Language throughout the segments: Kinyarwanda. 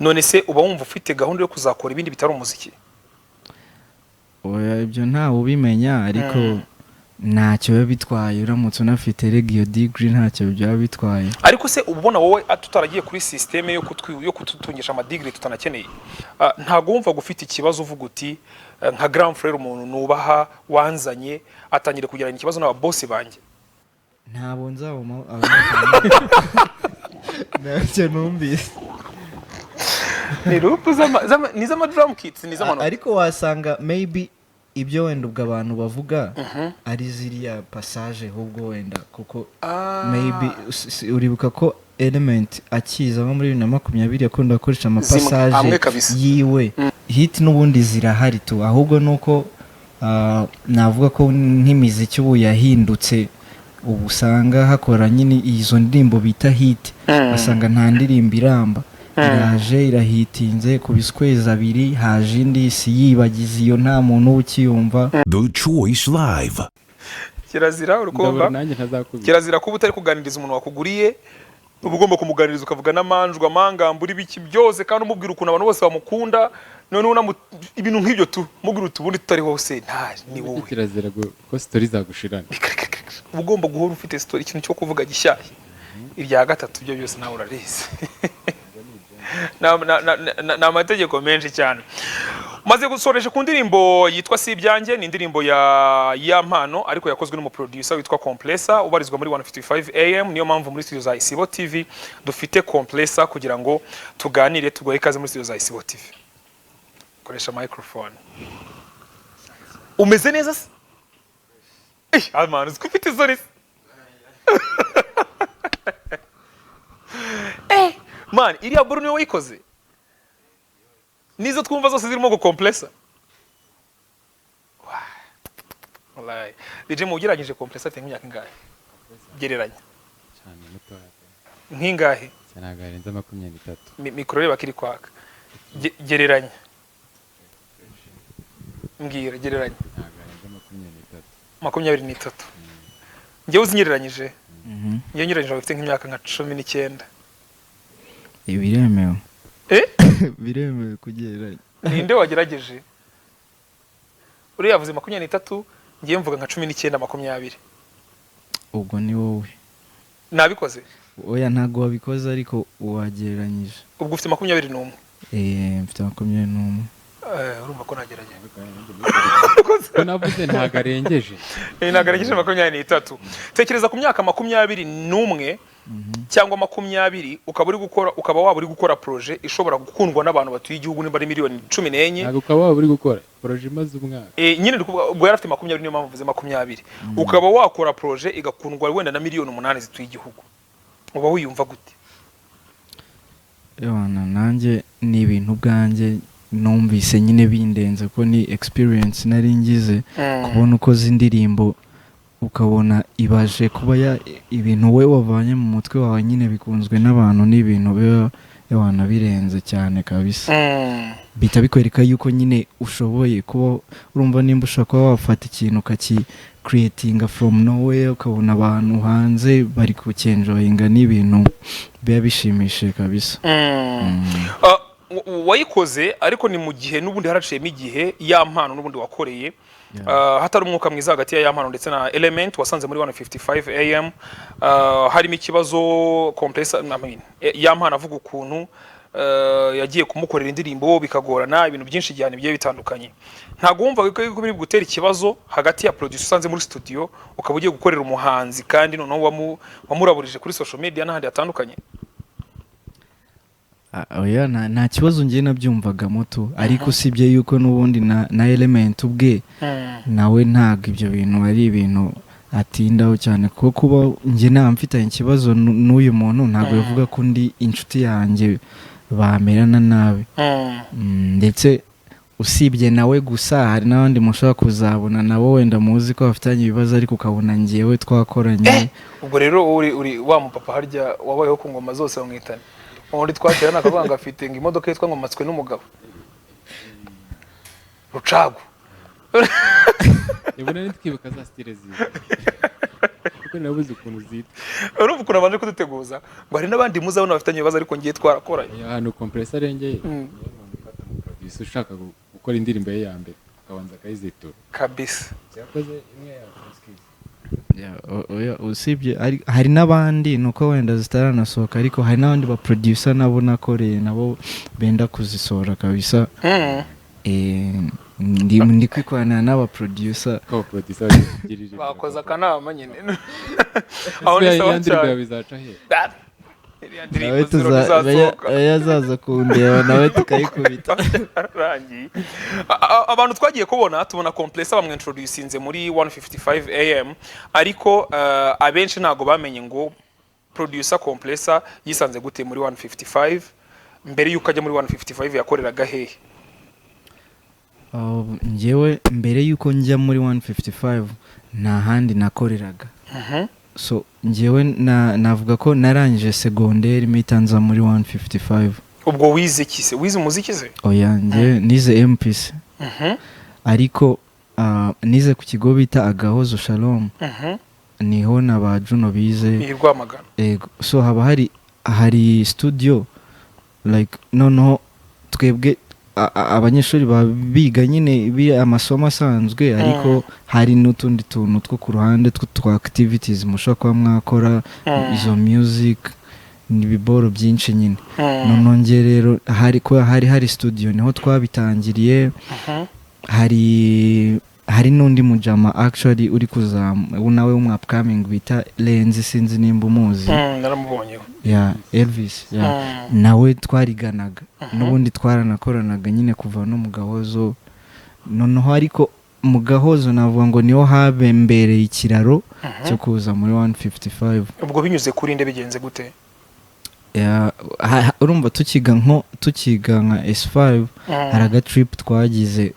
none se uba wumva ufite gahunda yo kuzakora ibindi bitari umuziki? oya ibyo ntawe ubimenya ariko ntacyo biba bitwaye uramutse unafite regio degree ntacyo byaba bitwaye. ariko se ubona wowe tutaragiye kuri systeme yo kututungisha amadigiri tutanakeneye, ntago wumva gufite ikibazo uvuga uti nka grand frère umuntu nubaha wanzanye atangire kugirana ikibazo n'aba boss banjye? Ntabwo nzaboma ntacyo numvise. ni rupu ni z'ama drum kits ni z'amanota, ariko wasanga maybe ibyo wenda ubwo abantu bavuga ari ziriya passage ahubwo wenda kuko maybe uribuka ko Element akiza nko muri 2020 yakunda gukoresha amapassage yiwe hit n'ubundi zirahari tu, ahubwo nuko navuga ko nk'imiziki ubu yahindutse, ubu usanga hakora nyine izo ndirimbo bita hit, basanga nta ndirimbo iramba iraje irahitinze ku biskwezi abiri haje indi si yibagize iyo nta muntu ukiyumva. The Choice Live. kirazira urukumva, kirazira kuba utari kuganiriza umuntu wakuguriye, uba ugomba kumuganiriza ukavuga n'amanjwa amangambura ibiki byose kandi umubwira ukuntu abantu bose bamukunda, none ibintu nk'ibyo tu mubwira utubundi tutari hose nta ni wowe. Kirazira ko story zagushirana, uba ugomba guhora ufite story, ikintu cyo kuvuga gishyashya. Irya gatatu byo byose nawe urarize. na amategeko menshi cyane. Maze gusoresha ku ndirimbo yitwa Si Ibyanjye, ni indirimbo ya mpano ariko yakozwe n'umuproducer witwa Compressor ubarizwa muri 155 AM. Niyo mpamvu muri studio za Isibo TV dufite Compressor kugira ngo tuganire, tugoye ikaze muri studio za Isibo TV. Koresha microphone. Umeze neza se? Amana ufite isoni. Man, iriya buru niyo wayikoze? Nizo twumva zose zirimo gukompressa? Wallahi. DJ mugiragije compressor afite nk'imyaka ingahe? Gereranya. cyane muto Nk'ingahe? cyanaga 23. Mikoro reba kiri kwaka. Gereranya. Mbwira gereranya. 23. Ngewe uzinyereranyije? Ngewe nyereranyije afite nk'imyaka nka 19. Ibiremewe. Biremewe kugereranya. Ninde wagerageje? Uri yavuze 23, ngiye mvuga nka 19 20. Ubwo ni wowe. Nabikoze? Oya ntago wabikoze ariko wagereranyije. Ubwo ufite 21. Mfite 21. Urumva ko nagerageje. Ko navuze ntagarengeje. Nagarengeje 23. Tekereza ku myaka 21 cyangwa 20 ukaba waba uri gukora projet ishobora gukundwa n'abantu batuye igihugu nimba ari miliyoni 14. Ntago ukaba waba uri gukora projet maze umwaka. Nyine ubwo yarafite 20 niyo mpamvu mvuze 20. Ukaba wakora projet igakundwa wenda na miliyoni 8 zituye igihugu. Uba wiyumva gute? Ewana nanjye ni ibintu bwanjye numvise nyine bindenze ko ni experience nari ngize kubona uko zindirimbo ukabona ibaje kuba ibintu we wavanye mu mutwe wawe nyine bikunzwe n'abantu n'ibintu biba yawana birenze cyane kabisa. Bita bikwereka yuko nyine ushoboye kuba urumva nimba ushaka kuba wafata ikintu creating from nowhere ukabona abantu hanze bari kucenjoyinga n'ibintu biba bishimishije kabisa. Wayikoze ariko ni mu gihe n'ubundi haraciyemo igihe ya mpano n'ubundi wakoreye hatari umwuka mwiza hagati ya mpano ndetse na Element wasanze muri 155 AM. Harimo ikibazo Compressor ya mpano avuga ukuntu yagiye kumukorera indirimbo bikagorana ibintu byinshi cyane bigiye bitandukanye. Ntago wumva ko biri gutera ikibazo hagati ya producer usanze muri studio ukaba ugiye gukorera umuhanzi kandi noneho wamuraburije kuri social media n'ahandi hatandukanye? Oya nta kibazo ngiye nabyumvaga moto ariko sibye yuko n'ubundi na Element ubwe nawe ntago ibyo bintu ari ibintu atindaho cyane kuko kuba ngiye namfitanye ikibazo n'uyu muntu ntago yavuga ko ndi inshuti yanjye bamerana nabi. Ndetse usibye nawe gusa hari n'abandi mushaka kuzabona nabo wenda muzi ko bafitanye ibibazo ariko ukabona ngiyewe twakoranye. Ubwo rero uri wa mupapa harya wabayeho ku ngoma zose bamwitana undi twatera nakavanga afite ngo imodoka yitwa ngo Matswe n'umugabo Rucagu. Ibona nitwibuka za style ziwe kuko nabuze ukuntu zita urumva ukuntu abanje kuduteguza ngo hari n'abandi muzabona bafitanye ibibazo ariko ngiye twarakoranye ahantu compressor arengeye producer ushaka gukora indirimbo ye ya mbere akabanza akayizitura kabisa yakoze imwe ya Francis usibye hari n'abandi nuko wenda zitaranasohoka ariko hari n'abandi ba producer nabo nakoreye nabo benda kuzisohora kabisa ndi kwikorana n'aba producer ko producer bagirije bakoze akanama nyine aho ni sawa cyane bizaca he yazaza kundeba nawe tukayikubita arangiye abantu twagiye kubona tubona compressor bamwintroducinze muri 155 am ariko abenshi ntago bamenye ngo producer compressor yisanze gute muri 155 mbere yuko ajya muri 155 yakoreraga hehe njyewe mbere yuko njya muri 155 nta handi nakoreraga so njyewe navuga ko narangije secondaire mitanza muri 155 ubwo wize iki se wize umuziki se oya njye nize MPC ariko nize ku kigo bita Agahozo Shalom niho na ba Juno bize Irwamagana so haba hari studio like no twebwe abanyeshuri biga nyine amasomo asanzwe ariko hari n'utundi tuntu two ku ruhande twa activities mushobora kuba mwakora izo music n'ibiboro byinshi nyine none rero hari studio niho twabitangiriye hari n'undi mujama actually uri nawe w'umupcoming bita Lenzi sinzi nimba umuzi naramubonye Elvis nawe twariganaga n'ubundi twaranakoranaga nyine kuva no mu Gahozo noneho ariko mu Gahozo navuga ngo niho habembereye ikiraro cyo kuza muri 155 ubwo binyuze kuri nde bigenze gute urumva tukiga nka S5 hari aga trip twagize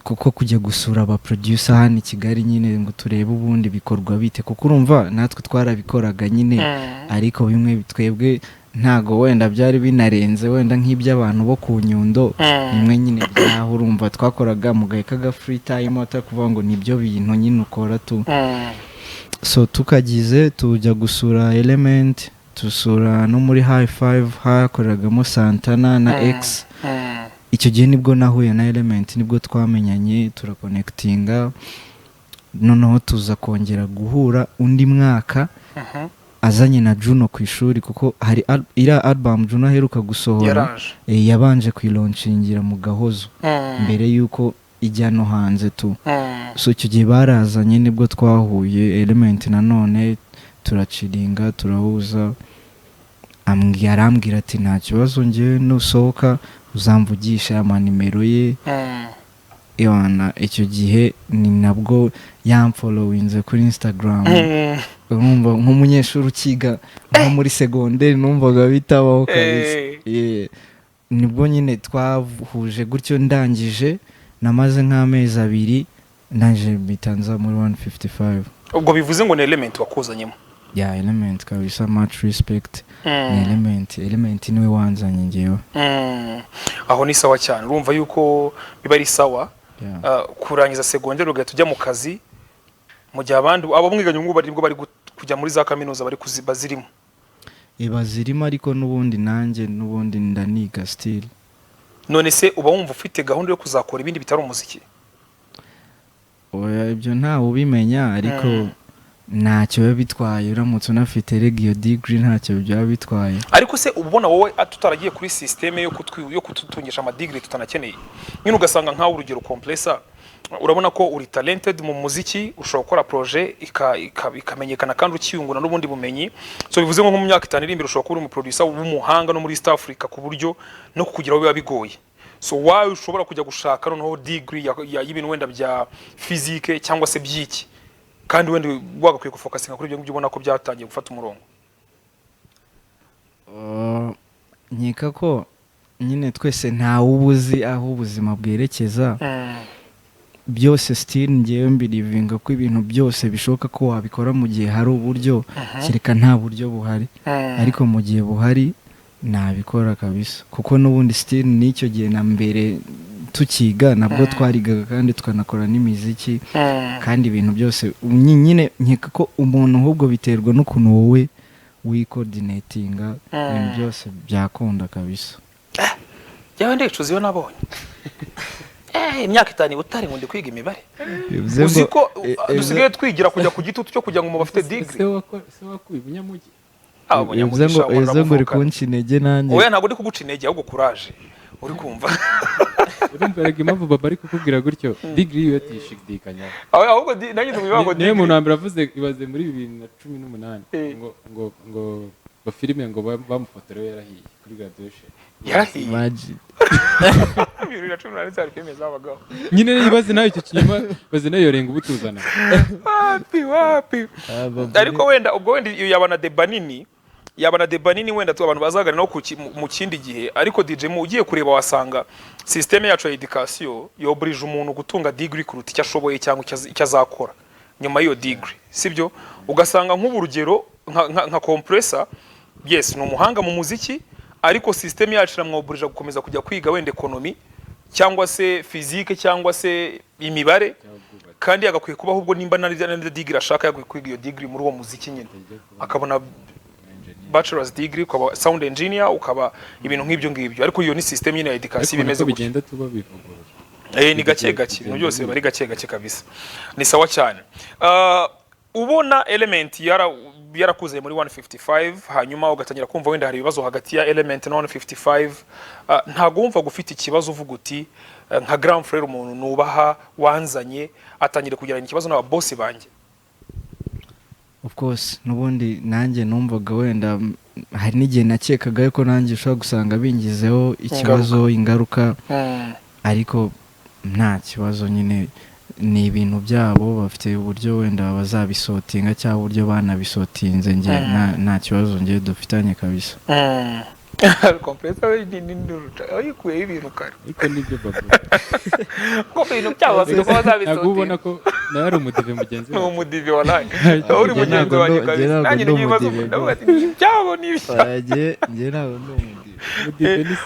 kuko kujya gusura aba producer hano i Kigali nyine ngo turebe ubundi bikorwa bite kuko urumva natwe twarabikoraga nyine ariko bimwe twebwe ntago wenda byari binarenze wenda nk'iby'abantu bo ku Nyundo nimwe nyine byaho urumva twakoraga mu gahe kaga free time atakuvuga ngo nibyo bintu nyine ukora tu so tukagize tujya gusura Element tusura no muri High Five hakoreragamo Santana na X icyo gihe nibwo nahuye na Element nibwo twamenyanye turakonectinga noneho tuza kongera guhura undi mwaka azanye na Juno ku ishuri kuko hari ira album Juno aheruka gusohora yabanje kwilauncingira mu Gahozo mbere yuko ijya no hanze tu so icyo gihe barazanye nibwo twahuye Element nanone turaciringa turahuza arambwira ati nta kibazo njye nusohoka uzamvugisha amanimero ye Iwana icyo gihe ni nabwo yamfollowinze kuri Instagram urumva nk'umunyeshuri ukiga nko muri secondaire numvaga bitabaho kabisa nibwo nyine twahuje gutyo ndangije namaze nk'amezi 2 naje bitanza muri 155 ubwo bivuze ngo ni Element wakuzanyemo Element kabisa much respect Element niwe wanzanye ngewe aho ni sawa cyane urumva yuko biba ari sawa kurangiza secondaire ugahita ujya mu kazi mu gihe abandi abo mwiganye ngo bari kujya muri za kaminuza bari kuzibazirimo bazirimo ariko n'ubundi nanjye n'ubundi ndaniga still none se uba wumva ufite gahunda yo kuzakora ibindi bitari umuziki oya ibyo ntawe ubimenya ariko ntacyo biba bitwaye uramutse unafite regio degree ntacyo byaba bitwaye ariko se ubona wowe tutaragiye kuri systeme yo kututungisha amadigri tutanakeneye nyine ugasanga nkaho urugero compressor urabona ko uri talented mu muziki ushobora gukora projet ikamenyekana kandi ukiyunguna n'ubundi bumenyi so bivuze ngo mu myaka 5 iri imbere ushobora kuba uri mu producer w'umuhanga no muri East Africa ku buryo no kukugiraho biba bigoye so wawe ushobora kujya gushaka noneho degree y'ibintu wenda bya physique cyangwa se byiki kandi wenda wagakwiye gufokasinga kuri ibyo ngibyo ubona ko byatangiye gufata umurongo nkeka ko nyine twese ntawe ubuzi aho ubuzima bwerekeza byose still ngewe mbirivinga ko ibintu byose bishoboka ko wabikora mu gihe hari uburyo kereka nta buryo buhari ariko mu gihe buhari nabikora kabisa kuko n'ubundi still n'icyo gihe na mbere tukiga nabwo twarigaga kandi tukanakora n'imiziki kandi ibintu byose nyine nkeka ko umuntu ahubwo biterwa n'ukuntu wowe wikoordinatinga ibintu byose byakunda kabisa. Yawe ndicuza iyo nabonye imyaka 5 butare ngo ndi kwiga imibare uziko dusigaye twigira kujya ku gitutu cyo kugira ngo mu bafite degree se wakuye bunyamugi ezo ngo uri kunca intege nanjye. Oya ntabwo ndi kuguca intege ahubwo courage uri kumva. urumviraga impamvu baba ari kukubwira gutyo degree yo tishidikanya ahubwo nanjye ndubibago niyo umuntu wambere avuze ibaze muri 2018 ngo filime ngo bamufotorewe yarahiye kuri graduation yarahiye Imagine. 2018 zari filime zabagaho nyine nibaze nayo icyo kinyuma baze nayo yorenga ubutuzana wapi ariko wenda ubwo wenda yabana de banini wenda tu abantu bazagana no mu kindi gihe ariko DJ mu ugiye kureba wasanga system yacu ya education yobrije umuntu gutunga degree kuruta icyo ashoboye cyangwa icyo azakora nyuma y'iyo degree sibyo ugasanga nk'uburugero nka compressor yes ni umuhanga mu muziki ariko system yacu iramwobrije gukomeza kujya kwiga wenda economy cyangwa se physique cyangwa se imibare kandi agakwiye kuba ahubwo nimba na degree ashaka yagwe kwiga iyo degree muri uwo muziki nyine akabona bachelor's degree ukaba sound engineer ukaba ibintu nk'ibyo ngibyo ariko iyo ni system nyine ya education bimeze bigenda tuba bivugurura ni gake ibintu byose bari gake kabisa ni sawa cyane. Ubona Element yarakuze muri 155 hanyuma ugatangira kumva wenda hari ibibazo hagati ya Element na 155 ntago wumva gufite ikibazo uvuga uti nka grand frère umuntu nubaha wanzanye atangira kugirana ikibazo n'aba boss banjye. Of course nubundi nanjye numvaga wenda hari n'igihe nakekaga ko nanjye ushobora gusanga bingizeho ikibazo ingaruka ariko nta kibazo nyine ni ibintu byabo bafite uburyo wenda bazabisotinga cyangwa uburyo banabisotinze nge nta kibazo nge dufitanye kabisa. Compressor we ni nduruta ayikuye ibintu kare ariko nibyo babo ko ibintu byabo bafite ko bazabisotinga ubona ko nawe ari umudive mugenzi wawe umudive wallahi uri mugenzi wanjye kabisa nanjye n'ibibazo ndabati byabo nibishye nge ntabwo ndi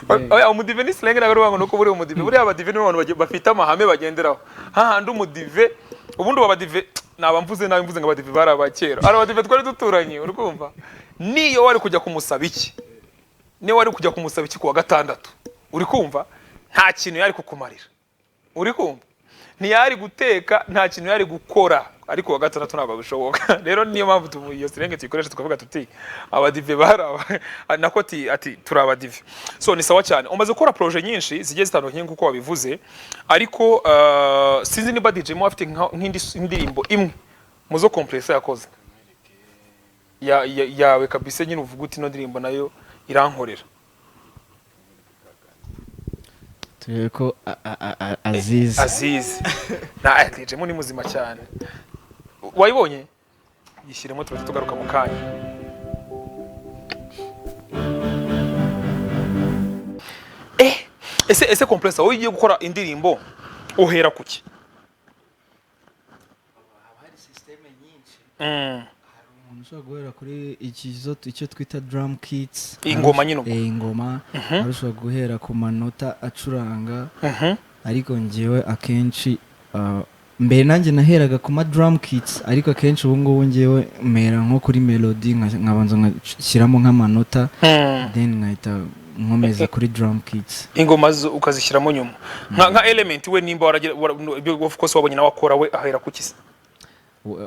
umudive ni slang ntabwo rubango nuko buri umudive buri abadive ni abantu bafite amahame bagenderaho hahandi umudive ubundi wabadive nabamvuze nabimvuze ngo abadive barabakera ari abadive twari duturanye urumva niyo wari kujya kumusaba iki niyo wari kujya kumusaba iki kuwa gatandatu uri kumva nta kintu yari kukumarira uri kumva ntiyari guteka nta kintu yari gukora ariko wa gatandatu ntabwo bishoboka rero niyo mpamvu iyo sirenge tuyikoresha tukavuga tuti abadive baraba nako ati turabadive so ni sawa cyane umaze gukora projet nyinshi zigiye zitandukanye nkuko wabivuze ariko sinzi niba DJ mo afite nk'indirimbo imwe muzo Compressor yakoze yawe kabisa nyine uvuga uti no ndirimbo nayo irankorera ko Aziz na DJ mo ni muzima cyane wayibonye yishyiremo tugaruka mu kanya. Ese Compressor wowe ugiye gukora indirimbo uhera kuki? Hari system nyinshi ushobora guhera kuri icyo twita drum kits ingoma nyine ingoma ushobora guhera ku manota acuranga ariko ngewe akenshi mbere nanjye naheraga ku ma drum kits ariko akenshi ubu ngubu ngewe mera nko kuri melody nkabanza ngashyiramo nk'amanota then nkahita nkomeza kuri drum kits ingoma ukazishyiramo nyuma nka Element we nimba waragira of course wabonye nawe akora we ahera kuki se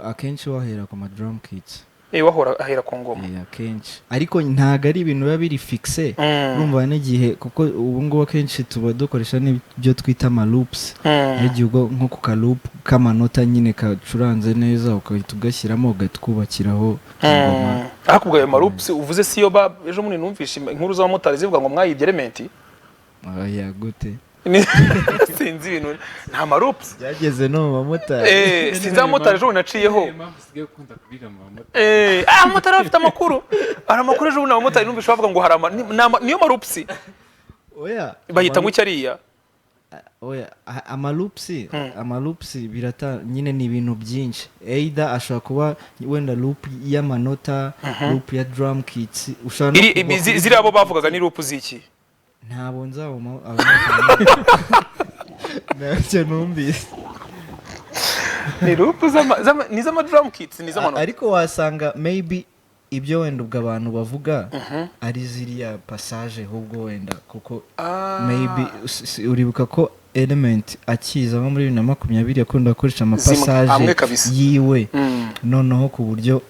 akenshi wahera ku ma drum kits wahora ahera ku ngoma akenshi ariko ntago ari ibintu biba biri fixe urumva n'igihe kuko ubu ngubu akenshi tuba dukoresha n'ibyo twita ama loops igihe nko ku ka loop k'amanota nyine kacuranze neza ukahita ugashyiramo ugatwubakiraho ingoma akubwo ayo ma loops uvuze siyo ejo muri numvishe inkuru z'abamotari zivuga ngo mwayibye Element gute sinzi ibintu nta marups byageze no mu bamotari sinzi abamotari ejo naciyeho abamotari bafite amakuru hari amakuru ejo n'abamotari numvishe bavuga ngo hari niyo marupsi oya bayita ngo icyo ariya oya amalupsi birata nyine ni ibintu byinshi either ashobora kuba wenda loop y'amanota loop ya drum kits ziri abo bavugaga ni loop ziki ntabwo nzabamo ntacyo numvise. ni loop ni z'ama drum kits ni z'amanota. Ariko wasanga maybe ibyo wenda ubwo abantu bavuga ari ziriya passage ahubwo wenda kuko maybe uribuka ko Element akiza nko muri 2020 yakunda gukoresha amapassage yiwe noneho ku buryo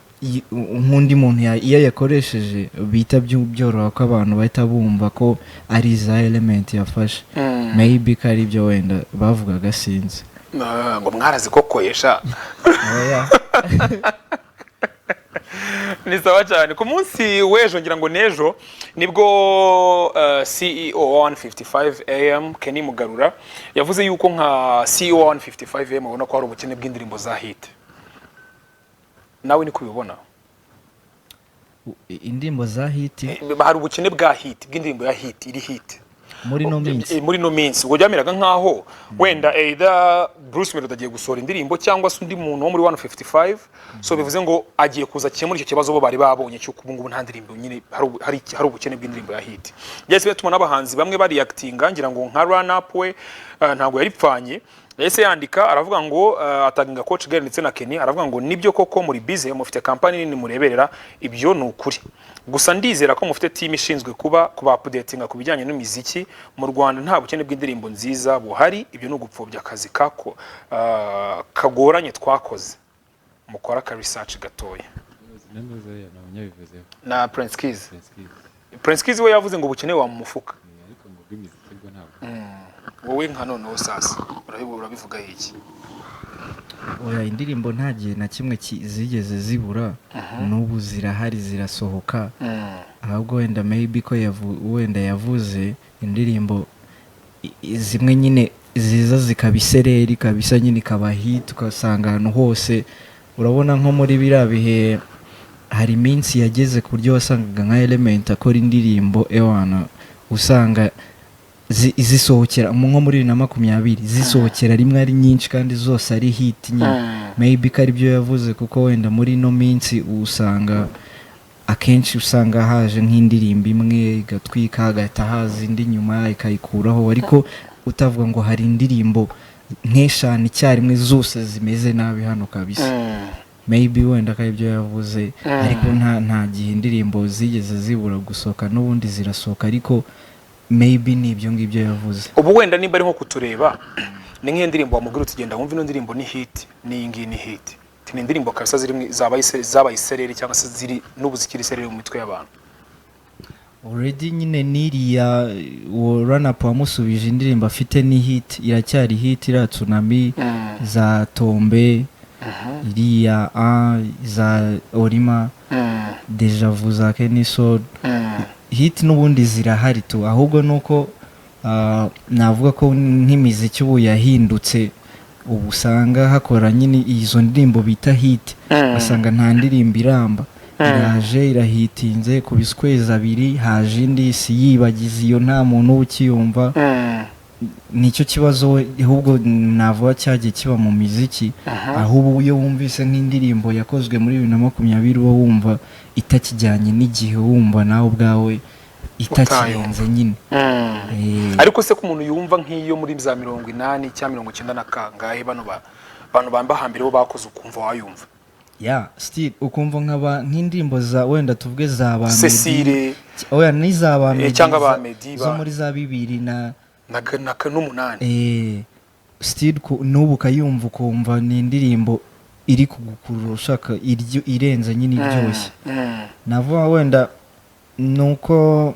nk'undi muntu iyo yakoresheje bita byoroha ko abantu bahita bumva ko ari za Element yafashe. Maybe ko ari byo wenda bavugaga sinzi ngo mwarazikokoyesha. Ni sawa cyane. Ku munsi w'ejo ngira ngo nejo nibwo CEO wa 155 AM Kenny Mugarura yavuze yuko nka CEO wa 155 AM abona ko hari ubukene bw'indirimbo za hit. Nawe ni kubibona? Indirimbo za hit hari ubukene bwa hit bw'indirimbo ya hit iri hit muri no minsi ubwo byamiraga nkaho wenda either Bruce Melody agiye gusohora indirimbo cyangwa se undi muntu wo muri 155 so bivuze ngo agiye kuza kimwe muri icyo kibazo bo bari babonye cyo kubungu nta ndirimbo nyine hari ubukene bw'indirimbo ya hit. Byese bituma n'abahanzi bamwe bari reactinga ngira ngo nka Run Up we ntago yaripfanye yese yandika aravuga ngo ataginga coach Gary ndetse na Kenny aravuga ngo nibyo koko muri busy mufite company nini mureberera ibyo ni ukuri gusa ndizera ko mufite team ishinzwe kuba updatinga ku bijyanye n'imiziki mu Rwanda nta bukene bw'indirimbo nziza buhari ibyo no gupfobya akazi kako kagoranye twakoze mukora ka research gatoya na Prince Keys we yavuze ngo bukene wa mu mufuka ariko ngo bw'imiziki bwo ntabwo wowe nka noneho sasa urabivuga iki? Oya indirimbo nta gihe na kimwe zigeze zibura n'ubu zirahari zirasohoka ahubwo wenda maybe ko wenda yavuze indirimbo zimwe nyine ziza zikabisereri kabisa nyine kaba hit ukasanga ahantu hose urabona nko muri biriya bihe hari iminsi yageze ku buryo wasangaga nka Element akora indirimbo ewana usanga zisohokera nko muri 2020 zisohokera rimwe ari nyinshi kandi zose ari hit nyine maybe ko ari byo yavuze kuko wenda muri no minsi usanga akenshi usanga haje nk'indirimbo imwe igatwika hagahita haza indi nyuma ikayikuraho ariko utavuga ngo hari indirimbo nk'eshanu icyarimwe zose zimeze nabi hano kabisa maybe wenda ko ari byo yavuze ariko nta gihe indirimbo zigeze zibura gusohoka n'ubundi zirasohoka ariko maybe nibyo ngibyo yavuze. Ubu wenda nimba ari nko kutureba ni nk'indirimbo wamubwira utugenda wumva ino ndirimbo ni hit ni ingi ni hit ni indirimbo kabisa ziri zabaye isereri cyangwa se ziri n'ubuzikiri isereri mu mitwe y'abantu already nyine niriya Run Up wamusubije indirimbo afite ni hit iracyari hit ira Tsunami za Tombe iriya za Orima Deja Vu za Kenny Soul hit n'ubundi zirahari tu ahubwo nuko navuga ko nk'imiziki ubu yahindutse ubu usanga hakora nyine izo ndirimbo bita hit basanga nta ndirimbo iramba iraje irahitinze ku biskwezi abiri haje indi si yibagize iyo nta muntu ukiyumva nicyo kibazo ahubwo navuga cyagiye kiba mu miziki ahubwo iyo wumvise nk'indirimbo yakozwe muri 2020 uba wumva itakijyanye n'igihe wumva nawe ubwawe itakirenze nyine ariko se ko umuntu yumva nk'iyo muri za 80 cyangwa 90 na kangahe bantu bamba hambere bo bakoze ukumva wayumva still ukumva nk'indirimbo za wenda tuvuge za ba Cecile oya ni za ba cyangwa ba Mediba zo muri za 2000 na n'umunani still n'ubu kayumva ukumva ni indirimbo iri kugukurura ushaka irenze nyine iryoshye navuga wenda nuko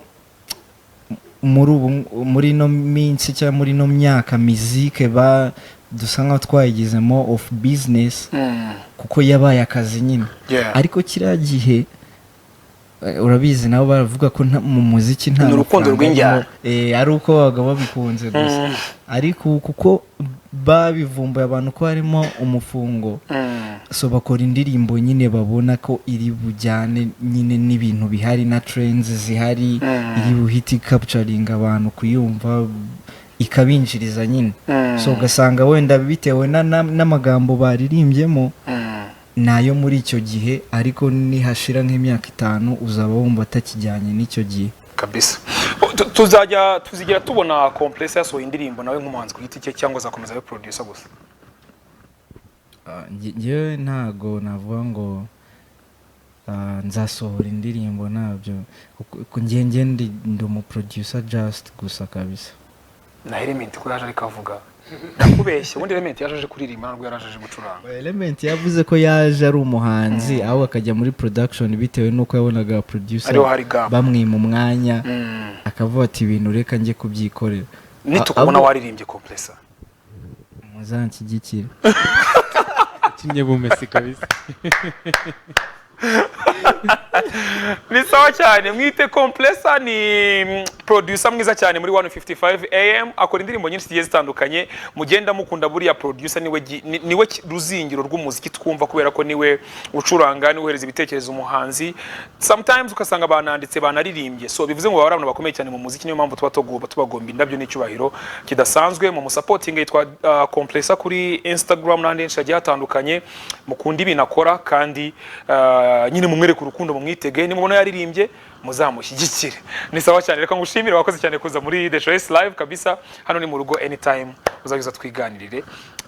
muri no minsi cyangwa muri no myaka muzike dusa nkaho twayigizemo of business kuko yabaye akazi nyine ariko kiriya gihe urabizi nabo baravuga ko mu muziki nta urukundo rw'injyana ari uko babaga babikunze gusa ariko kuko babivumbuye abantu ko harimo umufungo so bakora indirimbo nyine babona ko iri bujyane nyine n'ibintu bihari na trends zihari iri buhiti capturing abantu kuyumva ikabinjiriza nyine so ugasanga wenda bitewe n'amagambo baririmbyemo nayo muri icyo gihe ariko nihashira nk'imyaka 5 uzaba wumva atakijyanye n'icyo gihe kabisa. tuzigira tubona Compressor yasohoye indirimbo nawe nk'umuhanzi ku giti cye cyangwa zakomeza abe producer gusa? Njyewe ntago navuga ngo nzasohora indirimbo nabyo kuko njye ndi umu producer just gusa kabisa. Na Element ko yaje ariko avuga nakubeshye, ubundi Element yaje kuririmba ntabwo yaraje gucuranga. Element yavuze ko yaje ari umuhanzi aho akajya muri production bitewe nuko yabonaga producer bamwima umwanya akavuga ati ibintu reka njye kubyikorera. Nitukubona waririmbye Compressor muzanshyigikira. Kimye bumesi kabisa. Ni sawa cyane, mwite Compressor ni producer mwiza cyane muri 155 AM, akora indirimbo nyinshi zigiye zitandukanye. Mugenda mukunda buriya producer niwe ruzingiro rw'umuziki twumva kubera ko niwe ucuranga, niwe uhereza ibitekerezo umuhanzi. Sometimes ukasanga bananditse banaririmbye, so bivuze ngo bari abantu bakomeye cyane mu muziki, niyo mpamvu tubagomba indabyo n'icyubahiro kidasanzwe. Mu supporting yitwa Compressor kuri Instagram n'ahandi henshi hagiye hatandukanye. Mukunda ibintu akora kandi nyine mumwereka urukundo, mumwitege, nimubona yaririmbye muzamushyigikire. Ni sawa cyane, reka ngushimire, wakoze cyane kuza muri The Choice Live kabisa. Hano ni mu rugo, anytime uzagiza twiganirire.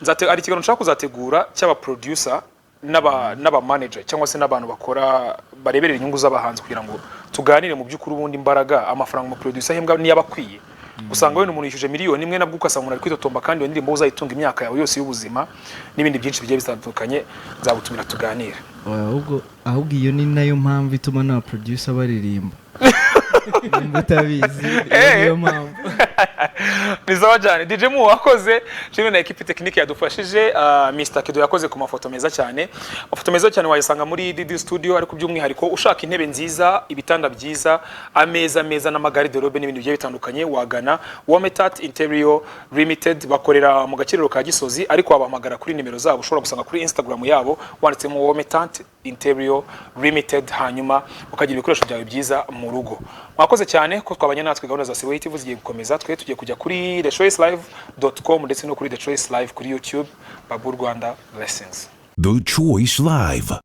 Ari ikiganiro nshaka kuzategura cy'aba producer n'aba manager cyangwa se n'abantu bakora bareberera inyungu z'abahanzi kugira ngo tuganire mu by'ukuri ubundi imbaraga amafaranga mu producer ahembwa niyo abakwiye. Usanga we umuntu yishyuje miliyoni imwe nabwo ukasanga umuntu ari kwitotomba kandi iyo ndirimbo uzayitunga imyaka yawe yose y'ubuzima n'ibindi byinshi bigiye bitandukanye. Nzabutumira tuganira. Ahubwo iyo ni nayo mpamvu ituma na producer baririmba. Mutabizi niyo mpamvu. Ni sawa cyane, DJ Mu wakoze, kimwe na equipe technique yadufashije. Mr Kido yakoze ku mafoto meza cyane. Amafoto meza cyane wayisanga muri DD Studio, ariko by'umwihariko ushaka intebe nziza, ibitanda byiza, ameza meza n'amagariderobe n'ibindi bigiye bitandukanye, wagana Wometat Interior Limited, bakorera mu gakiriro ka Gisozi, ariko wabahamagara kuri nimero zabo ushobora gusanga kuri Instagram yabo wanditsemo Wometat Interior Limited, hanyuma ukagira ibikoresho byawe byiza mu rugo. Mwakoze cyane ko twabanye natwe, gahunda za Siwe TV zigiye gukomeza. Twe tugiye kujya kuri thechoicelive.com ndetse no kuri The Choice Live kuri YouTube. Babu Rwanda, blessings. The Choice Live.